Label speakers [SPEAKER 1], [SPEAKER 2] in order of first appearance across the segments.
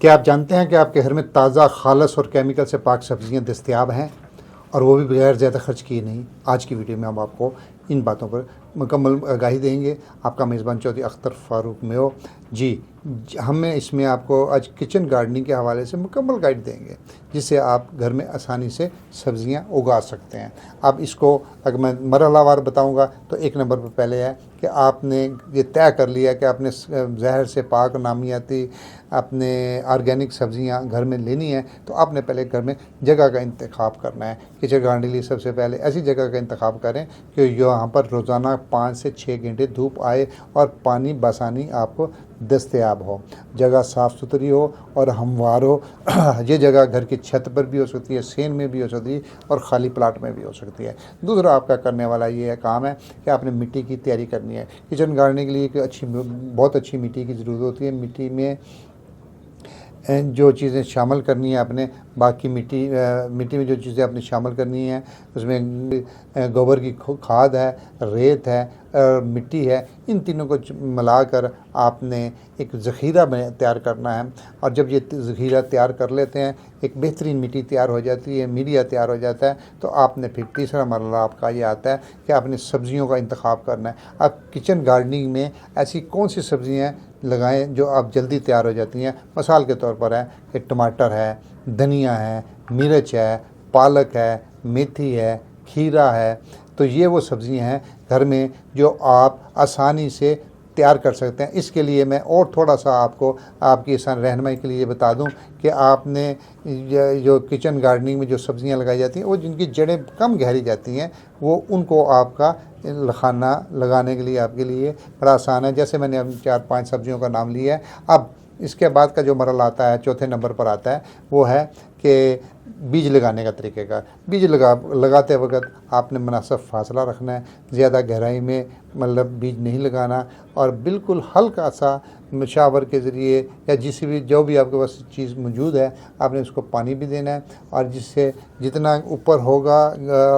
[SPEAKER 1] क्या आप जानते हैं कि आपके घर में ताज़ा, खालस और केमिकल से पाक सब्ज़ियाँ दस्तयाब हैं, और वो भी बगैर ज़्यादा खर्च किए नहीं। आज की वीडियो में हम आपको इन बातों पर मुकम्मल आगाही देंगे। आपका मेज़बान चौधरी अख्तर फ़ारूक मेयो जी। हमें इसमें आपको आज किचन गार्डनिंग के हवाले से मुकम्मल गाइड देंगे, जिससे आप घर में आसानी से सब्ज़ियाँ उगा सकते हैं। अब इसको अगर मैं मरहलावार बताऊँगा तो एक नंबर पर पहले है कि आपने ये तय कर लिया कि आपने जहर से पाक नामियाती अपने ऑर्गेनिक सब्ज़ियाँ घर में लेनी है, तो आपने पहले घर में जगह का इंतखाब करना है। किचन गार्डनिंग के लिए सबसे पहले ऐसी जगह का इंतखाब करें कि यहाँ पर रोज़ाना 5 से 6 घंटे धूप आए और पानी बसानी आपको दस्तयाब हो, जगह साफ़ सुथरी हो और हमवार हो। ये जगह घर की छत पर भी हो सकती है, सेन में भी हो सकती है और ख़ाली प्लाट में भी हो सकती है। दूसरा आपका करने वाला ये काम है कि आपने मिट्टी की तैयारी करनी है। किचन गार्डनिंग के लिए एक बहुत अच्छी मिट्टी की ज़रूरत होती है। मिट्टी में जो चीज़ें शामिल करनी है आपने, बाकी मिट्टी में जो चीज़ें आपने शामिल करनी है उसमें गोबर की खाद है, रेत है, मिट्टी है। इन तीनों को मिलाकर आपने एक ज़ख़ीरा तैयार करना है। और जब ये ज़ख़ीरा तैयार कर लेते हैं, एक बेहतरीन मिट्टी तैयार हो जाती है, मीडिया तैयार हो जाता है, तो आपने फिर तीसरा मरहला आपका ये आता है कि आपने सब्ज़ियों का इंतखाब करना है। आप किचन गार्डनिंग में ऐसी कौन सी सब्ज़ियाँ लगाएं जो आप जल्दी तैयार हो जाती हैं। मिसाल के तौर पर है कि टमाटर है, धनिया है, मिर्च है, पालक है, मेथी है, खीरा है। तो ये वो सब्ज़ियाँ हैं घर में जो आप आसानी से तैयार कर सकते हैं। इसके लिए मैं और थोड़ा सा आपको आपकी आसान रहनुमाई के लिए बता दूं कि आपने जो किचन गार्डनिंग में जो सब्ज़ियाँ लगाई जाती हैं, वो जिनकी जड़ें कम गहरी जाती हैं, वो उनको आपका खाना लगाने के लिए आपके लिए बड़ा आसान है। जैसे मैंने अब 4-5 सब्ज़ियों का नाम लिया है। अब इसके बाद का जो मरहला आता है, चौथे नंबर पर आता है, वो है कि बीज लगाने का तरीक़ेकार। बीज लगाते वक्त आपने मुनासिब फासला रखना है, ज़्यादा गहराई में मतलब बीज नहीं लगाना, और बिल्कुल हल्का सा शावर के ज़रिए या जो भी आपके पास चीज़ मौजूद है, आपने उसको पानी भी देना है। और जिससे जितना ऊपर होगा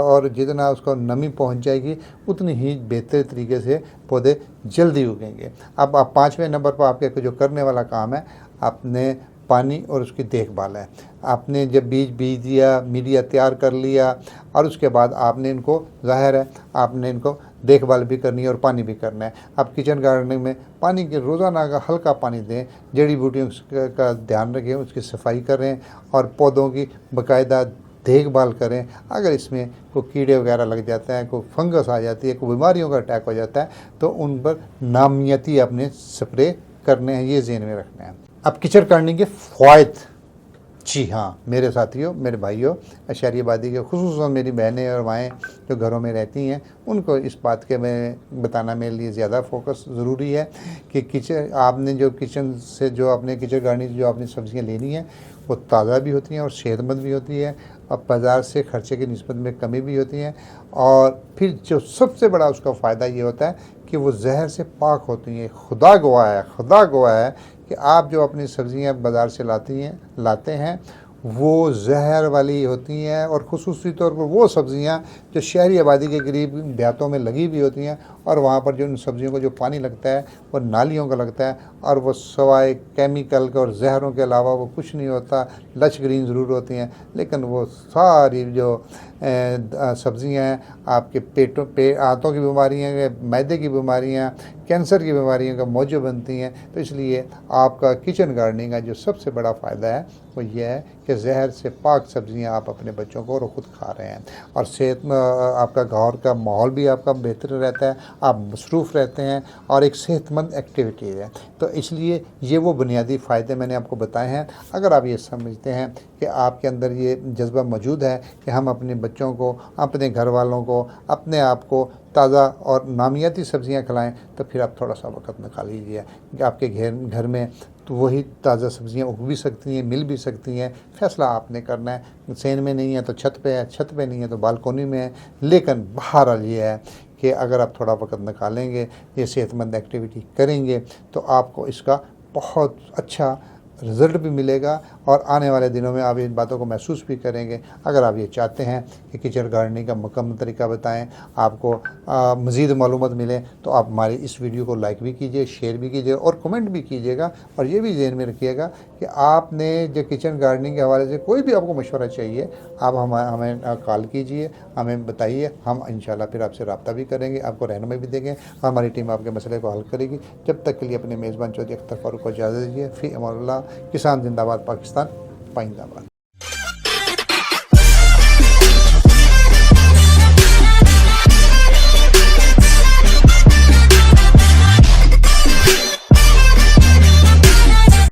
[SPEAKER 1] और जितना उसको नमी पहुंच जाएगी, उतनी ही बेहतर तरीके से पौधे जल्दी उगेंगे। अब आप 5वें नंबर पर आपके जो करने वाला काम है, आपने पानी और उसकी देखभाल है। आपने जब बीज दिया, मीडिया तैयार कर लिया, और उसके बाद आपने इनको, ज़ाहिर है आपने इनको देखभाल भी करनी है और पानी भी करना है। आप किचन गार्डनिंग में पानी के रोज़ाना का हल्का पानी दें, जड़ी बूटियों का ध्यान रखें, उसकी सफाई करें और पौधों की बाकायदा देखभाल करें। अगर इसमें कोई कीड़े वगैरह लग जाते हैं, कोई फंगस आ जाती है, कोई बीमारियों का अटैक हो जाता है, तो उन पर नामियाती अपने स्प्रे करने हैं, ये ज़हन में रखना है। अब किचन गार्डनिंग के फ़वाइद, जी हाँ मेरे साथियों, मेरे भाइयों, शहरी आबादी के खुसूसन मेरी बहनें और माएँ जो घरों में रहती हैं, उनको इस बात के में बताना मेरे लिए ज़्यादा फोकस ज़रूरी है कि आपने जो किचन से जो अपने किचन गार्डनिंग जो आपने सब्ज़ियाँ लेनी है, वो ताज़ा भी होती हैं और सेहतमंद भी होती है, और बाज़ार से खर्चे की निस्बत में कमी भी होती हैं। और फिर जो सबसे बड़ा उसका फ़ायदा ये होता है कि वो जहर से पाक होती हैं। खुदा गवाह है कि आप जो अपनी सब्ज़ियाँ बाज़ार से लाते हैं, वो जहर वाली होती हैं, और ख़ुसूसी तौर पर वो सब्ज़ियाँ जो शहरी आबादी के करीब देहातों में लगी भी होती हैं, और वहाँ पर जो इन सब्ज़ियों को जो पानी लगता है वो नालियों का लगता है, और वो सवाए केमिकल के और जहरों के अलावा वो कुछ नहीं होता। लश ग्रीन ज़रूर होती हैं, लेकिन वो सारी जो सब्ज़ियाँ हैं आपके आंतों की बीमारियाँ, मैदे की बीमारियाँ, कैंसर की बीमारियों का मौजू बनती हैं। तो इसलिए आपका किचन गार्डनिंग का जो सबसे बड़ा फ़ायदा है वो ये है कि जहर से पाक सब्ज़ियाँ आप अपने बच्चों को और ख़ुद खा रहे हैं, और सेहत में आपका घर का माहौल भी आपका बेहतर रहता है, आप मसरूफ़ रहते हैं, और एक सेहतमंद एक्टिविटी है। तो इसलिए ये वो बुनियादी फ़ायदे मैंने आपको बताए हैं। अगर आप ये समझते हैं कि आपके अंदर ये जज्बा मौजूद है कि हम अपने बच्चों को, अपने घर वालों को, अपने आप को ताज़ा और नामियाती सब्ज़ियाँ खिलाएं, तो फिर आप थोड़ा सा वक्त निकाल लीजिए कि आपके घर में तो वही ताज़ा सब्ज़ियाँ उग भी सकती हैं, मिल भी सकती हैं। फ़ैसला आपने करना है। सेन में नहीं है तो छत पे है, छत पे नहीं है तो बालकोनी में है। लेकिन बहरहाल ये है कि अगर आप थोड़ा वक्त निकालेंगे, ये सेहतमंद एक्टिविटी करेंगे, तो आपको इसका बहुत अच्छा रिज़ल्ट भी मिलेगा और आने वाले दिनों में आप इन बातों को महसूस भी करेंगे। अगर आप ये चाहते हैं कि किचन गार्डनिंग का मुकम्मल तरीका बताएं, आपको मज़ीद मालूमात मिलें, तो आप हमारी इस वीडियो को लाइक भी कीजिए, शेयर भी कीजिए और कमेंट भी कीजिएगा। और ये भी ज़हन में रखिएगा कि आपने जो किचन गार्डनिंग के हवाले से कोई भी आपको मशवरा चाहिए, आप हमें कॉल कीजिए, हमें बताइए, हम इंशाल्लाह फिर आपसे रब्ता भी करेंगे, आपको रहनुमाई भी देंगे, हमारी टीम आपके मसले को हल करेगी। जब तक के लिए अपने मेज़बान चौधरी अख्तर फारूक को इजाज़त दीजिए। फ़ी अमानुल्लाह। किसान जिंदाबाद, पाकिस्तान पाइंदाबाद।